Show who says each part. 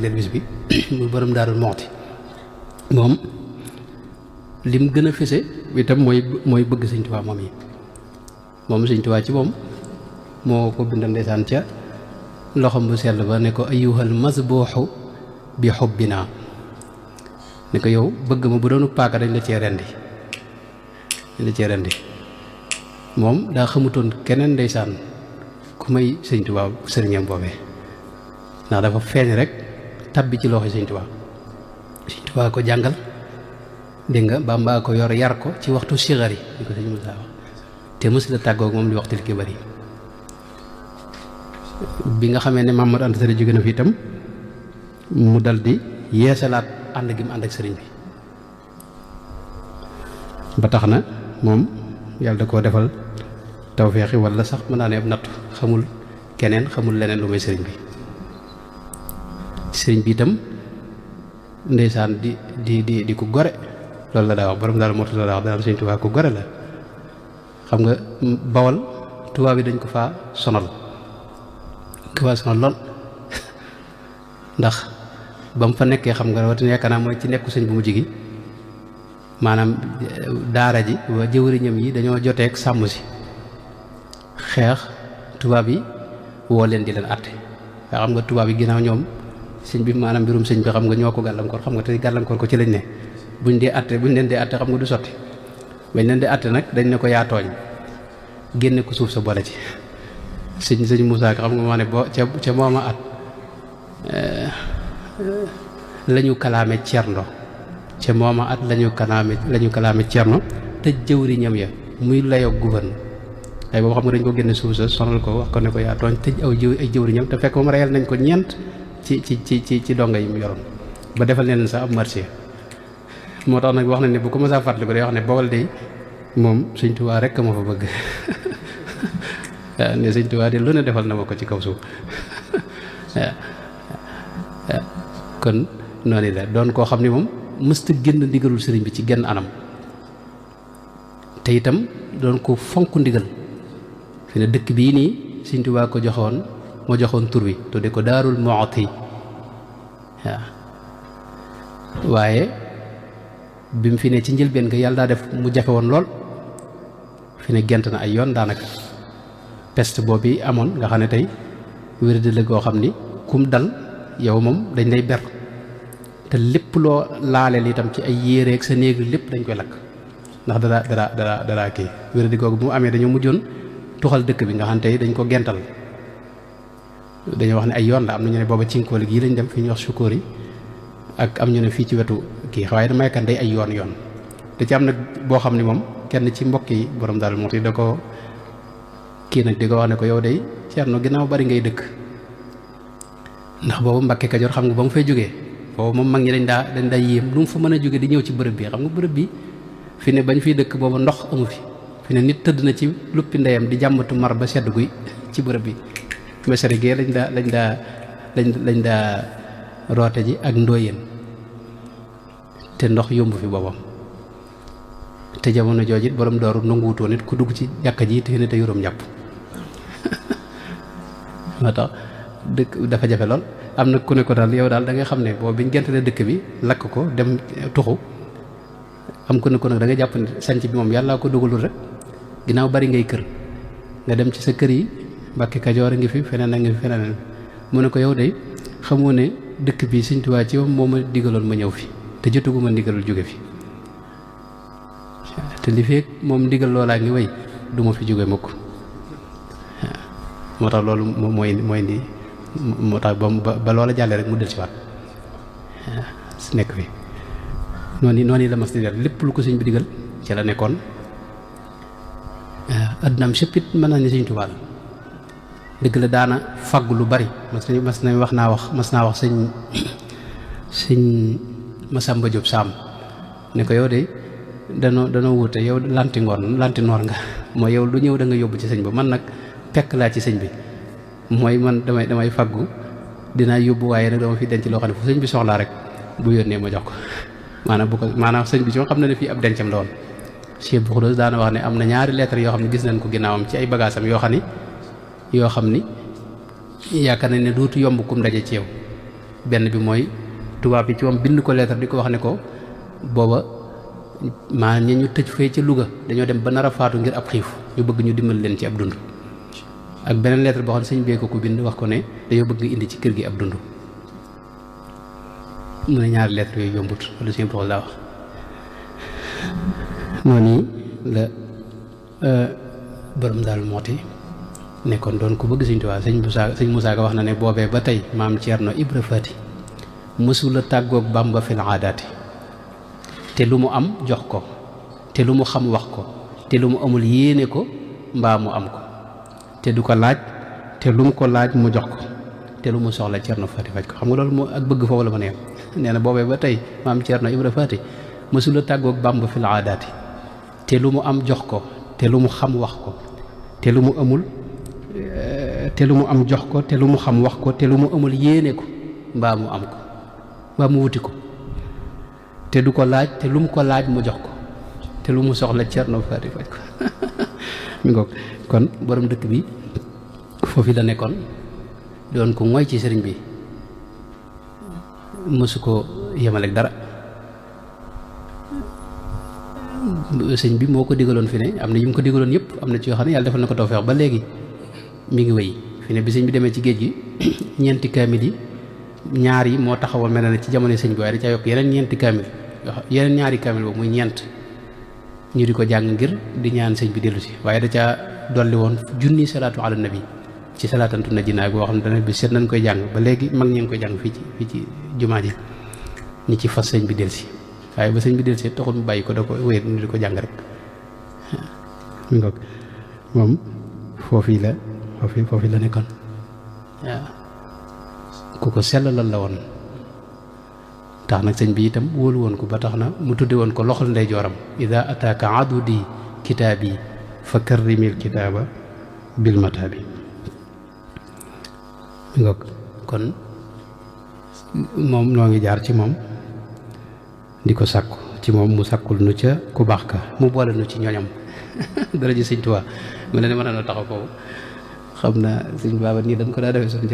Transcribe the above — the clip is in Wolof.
Speaker 1: leen bis bi muy borom Daaru Muxti moom lim gën a fese itam mooy bëgg Sëñ Tuubaa moom yi moom Sëñ Tuubaa ci moom moo ko bindal ndeysaan ca loxom bu sell ba ne ko ayyuhal masbuuxu bi xubbinaa ne ko yow bëgg ma bu doonu paaka dañ la cee rendi moom daa xamutoon keneen ndeysaan ku may Sëñ Tuubaa sëriñam boobee ndax dafa feeñ rek tabbi ci loxo Sëñ Tuubaa Sëñ Tuubaa ko jàngal dégg nga Bàmba ko yor yar ko ci waxtu sigari di ko Sëñ Musaa wax te mës la tàggoog moom li waxtu li ki bari bi nga xamee ne Mamadou Anta Sali jóge na fi itam mu dal di yeesalaat ànd gi mu ànd ak sëriñ bi ba tax na moom yàlla da koo defal tawfeexi walla sax mën naa ne ab nattu xamul keneen xamul leneen lu may sëriñ bi itam ndeysaan di ku gore loolu la daa wax borom daal moo tax la daa wax dana Sëñ Tuubaa ku gore la xam nga Bawol tubaab yi dañ ko faa sonal lool ndax ba mu fa nekkee xam nga rawatina yaakaar naa mooy ci nekku sëñ bu mujj gi maanaam daara ji waa jëwriñam yi dañoo joteeg sàmm si xeex tubaab yi woo leen di leen àtte nga xam nga tubaab yi ginnaaw ñoom sëñ bi maanaam mbirum sëñ bi xam nga ñoo ko gàllankoor xam nga te gàllankoor ko ci lañ ne buñ leen dee àtte xam nga du sotti bañ leen di àtte nag dañ ne ko yaa tooñ génne ko suuf sa boole ci sëñ Musaa Ka xam nga moo ne boo ca mooma at lañu kalaame cerno ca mooma at lañu kalaame cerno tëj jëwriñam ya muy layoo gouverne ay boobu xam nga dañ ko génne suuf sa sonal ko wax ko ne ko yaa tooñ tëj ay jëwriñam te fekk moom reyal nañ ko ñeent ci donga yi mu yoroon ba defal leen sax ab marché moo tax nag wax nañ ne bu ko mësaa fàttali ko day wax ne Bawol de moom Sëñ Tuubaa rekk ma fa bëgg waaw ne Sëñ Tuubaa de lu ne defal na ma ko ci kaw suuf waaw kon noonu la doon koo xam ne moom mësta génn ndigalul sëriñ bi ci genn anam te itam doon ko fonk ndigal fi ne dëkk bii nii Sëñ Tuubaa ko moo joxoon tur wi tudde ko Daarul Muxti waaw waaye bi mu fi ne ci njëlbeen nga yàlla daa def mu jafe woon lool fi ne gent na ay yoon daanaka peste boobu amoon nga xam ne tey wéradi la goo xam ni kum dal yow moom dañ lay ber te lépp loo laaleel itam ci ay yére ak sa néeg lépp dañ koy lakk ndax dara kii wéradi googu bu mu amee dañoo mujjoon tuxal dëkk bi nga xam ne tey dañ ko gental dañoo wax ne ay yoon la am na ñu ne booba cinkooli gii lañ dem fi ñuy wax sukóor yi ak am ñu ne fii ci wetu kii waaye damay kan day ay yoon te ci am nag boo xam ne moom kenn ci mbokk yi borom Daaru Muxti da ko kii nag di ko wax ne ko yow day Ceerno ginnaaw bari ngay dëkk ndax boobu Mbàkke Kajoor xam nga ba mu fay jógee boobu moom mag ñi dañ daa yéem lu mu fa mën a jóge di ñëw ci bërëb bi xam nga bërëb bi fi ne bañ fiy dëkk boobu ndox amu fi ne nit tëdd na ci luppi ndeyam di jàmbatu mar ba sedd guy ci bërëb bi mesere gee lañ daa roote ji ak ndóoyeen te ndox yomb fi boobam te jamono joojit borom dooru nanguwutoo nit ku dugg ci jàkka ji te te yuróom njàpp moo tax dëkk dafa jafe lool am na ku ne ko daal yow daal da ngay xam ne boobu biñ gentale dëkk bi lakk ko dem tuxu am ku ne ko nag da nga jàpp ne sanc bi moom yàlla ko dugalul rek ginnaaw bari ngay kër nga dem ci sa kër yi Mbàkke Kajoor a ngi fi feneen a ngi fi feneen mu ne ko yow de xamoo ne dëkk bi Sëñ Tuubaa ci moom moo ma digaloon ma ñëw fi te jotuguma ndigalul jóge fi te li fekk moom ndigal loolaa ngi way du ma fi jóge mukk moo tax loolu mooy indi moo tax ba loola jàllee rek mu del ci waat su nekk fi noonu la mas di def lépp lu ko sëñ bi digal ci la nekkoon addunaam sëppit mën naa ne Sëñ Tuubaa la dëgg la daana faggu lu bari mas naa wax sëñ Masamba Jóob Saam ne ko yow de danoo wuute yow lanti noor nga mooy yow lu ñëw da nga yóbbu ci sëñ ba man nag pekk laa ci sëñ bi mooy man damay faggu dinaa yóbbu waaye nag dama fi denc loo xam ne fu sëñ bi soxlaa rek bu yónnee ma jox ko maanaam sëñ bi ci xam na ne fii ab dencam la woon Cheikh Bou Khoudoss daana wax ne am na ñaari lettre yoo xam ne gis nañ ko ginnaawam ci ay bagaasam yoo xam ni yaakaar nañ ne dootu yomb kum daje ci yow benn bi mooy tubaab yi ci moom bind ko lettre di ko wax ne ko booba maa ñi ñu tëj fee ca Louga dañoo dem ba nar a faatu ngir ab xiif ñu bëgg ñu dimbal leen ci ab dund ak beneen lettre boo xam ne sëñ bee ko bind wax ko ne dañoo bëgg indi ci kër gi ab dund mu ne ñaari lettre yooyu yombut wala sëñ Paul laa wax noonu la borom daal mooti nekkoon doon ku bëgg Sëñ Tuubaa sëñ Moussa Ka wax na ne boobee ba tey maam Thierno Ibra Faati mësula tàggoog Bàmba fil aadaati te lu mu am jox ko te lu mu xam wax ko te lu mu amul yéene ko mbaa mu am ko te du ko laaj te lu mu ko laaj mu jox ko te lu mu soxla Thierno Faati faj ko xam nga loolu moo ak bëgg foofu la ma ne nee na boobee ba tey maam Thierno Ibra Faati mësula tàggoog Bàmba fil aadaati te lu mu am jox ko te lu mu xam wax ko te lu mu amul te lu mu am jox ko te lu mu xam wax ko te lu mu amul yéene ko mbaa mu am ko mbaa mu wuti ko te du ko laaj te lu mu ko laaj mu jox ko te lu mu soxla Thierno Faty faj ko mi ngoog kon borom dëkk bi foofu la nekkoon doon ko mooy ci sëriñ bi mësu ko yemaleeg dara sëñ bi moo ko digaloon fi ne am na yu mu ko digaloon yëpp am na ci yoo xam ne yàlla defal na ko tawfeex ba léegi mi ngi wéy fi ne bi sëñ bi demee ci géej gi ñeenti kaamil yi ñaar yi moo taxawoon mel na ci jamono sëñ bi waaye da caa yokk yeneen ñeenti kaamil yeneen ñaari kaamil boobu muy ñeent ñu di ko jàng ngir di ñaan sëñ bi dellu si waaye da caa dolli woon junni salaatu ala nabi ci salaatantu na jinaa boo xam ne dana bi seet nañ koy jàng ba léegi mag ñi ngi koy jàng fii ci jumaa ji ñi ci fas sëñ bi dellu si waaye ba sëñ bi dellu si taxul mu bàyyi ko da ko wéy ni di ko jàng rek mi ngoog moom foofu la nekkoon waaw ku ko sellalal la woon tax nag sëñ bi itam wóolu woon ko ba tax na mu tudde woon ko loxol ndeyjooram ida ataaka adudi kitaabi fa karrimil kitaaba bil mataabi mi ngoog kon moom noo ngi jaar ci moom di ko sàkku ci moom mu sàkkul nu ca ku baax ka mu boole nu ci ñoñam dara ji sëñ Tuubaa mu ne mën na taxaw foofu xam naa sëñ baaba nii dañ ko daa defee suñu